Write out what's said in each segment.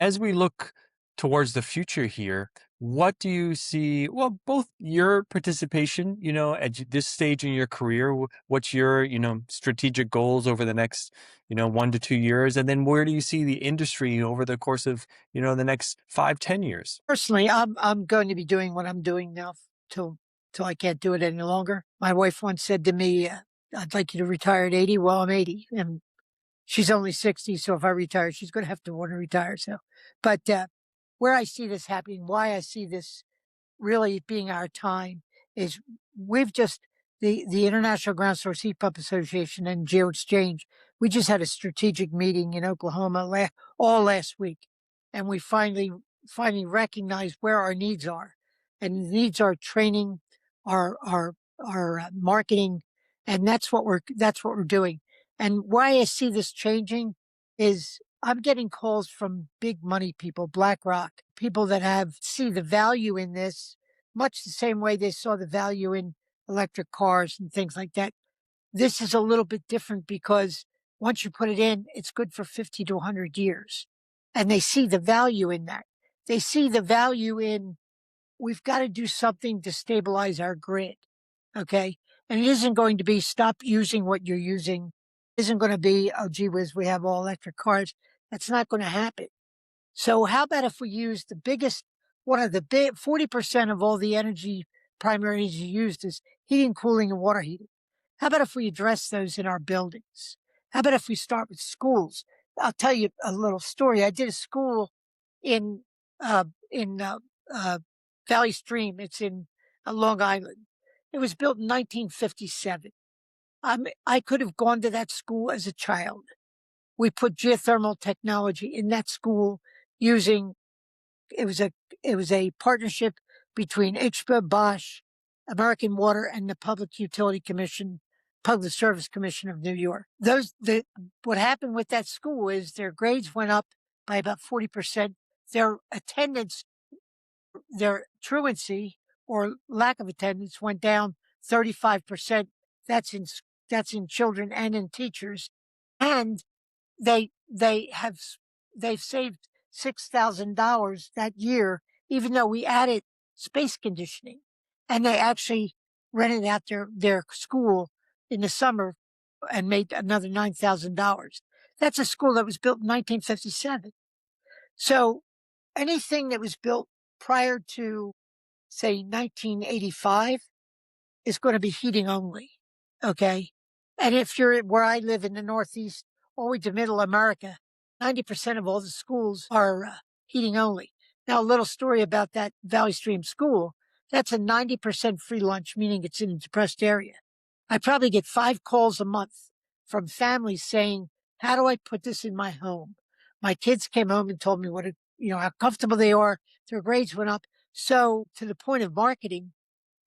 As we look towards the future here, what do you see? Well, both your participation, at this stage in your career, what's your, strategic goals over the next, 1 to 2 years? And then where do you see the industry over the course of, the next 5, 10 years? Personally, I'm going to be doing what I'm doing now till till I can't do it any longer. My wife once said to me, "I'd like you to retire at 80." Well, I'm 80, and she's only 60, so if I retire, she's going to have to want to retire. So, but where I see this happening, why I see this really being our time is we've just the International Ground Source Heat Pump Association and Geo Exchange. We just had a strategic meeting in Oklahoma all last week, and we finally recognized where our needs are, and the needs are training, our marketing, and that's what we're doing. And why I see this changing is I'm getting calls from big money people, BlackRock, people that have see the value in this, much the same way they saw the value in electric cars and things like that. This is a little bit different because once you put it in, it's good for 50 to 100 years. And they see the value in that. They see the value in we've got to do something to stabilize our grid. Okay. And it isn't going to be stop using what you're using. It isn't going to be, oh, gee whiz, we have all electric cars. That's not going to happen. So how about if we use one of the big 40% of all the energy, primary energy used is heating, cooling, and water heating. How about if we address those in our buildings? How about if we start with schools? I'll tell you a little story. I did a school in, in Valley Stream. It's in Long Island. It was built in 1957. I could have gone to that school as a child. We put geothermal technology in that school using it was a it was a partnership between ICHPA, Bosch, American Water, and the Public Service Commission of New York. What happened with that school is their grades went up by about 40%. Their attendance, their truancy or lack of attendance went down 35%. That's in that's in children and in teachers, and they they have they've saved $6,000 that year, even though we added space conditioning, and they actually rented out their school in the summer and made another $9,000. That's a school that was built in 1957. So anything that was built prior to, say, 1985 is going to be heating only. Okay. And if you're where I live in the Northeast, all the way to middle America, 90% of all the schools are heating only. Now, a little story about that Valley Stream school. That's a 90% free lunch, meaning it's in a depressed area. I probably get 5 calls a month from families saying, how do I put this in my home? My kids came home and told me how comfortable they are. Their grades went up. So to the point of marketing,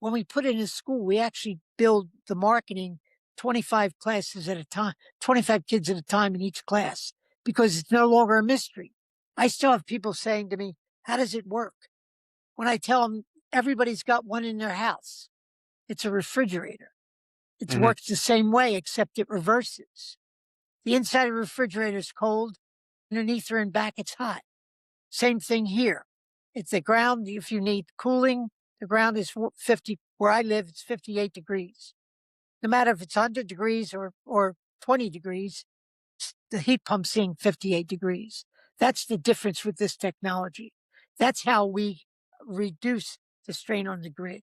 when we put it in school, we actually build the marketing 25 classes at a time, 25 kids at a time in each class, because it's no longer a mystery. I still have people saying to me, how does it work? When I tell them everybody's got one in their house, it's a refrigerator. It Mhm. works the same way, except it reverses. The inside of the refrigerator is cold. Underneath or in back, it's hot. Same thing here. It's the ground. If you need cooling, the ground is 50. Where I live, it's 58 degrees. No matter if it's 100 degrees or 20 degrees, the heat pump's seeing 58 degrees. That's the difference with this technology. That's how we reduce the strain on the grid.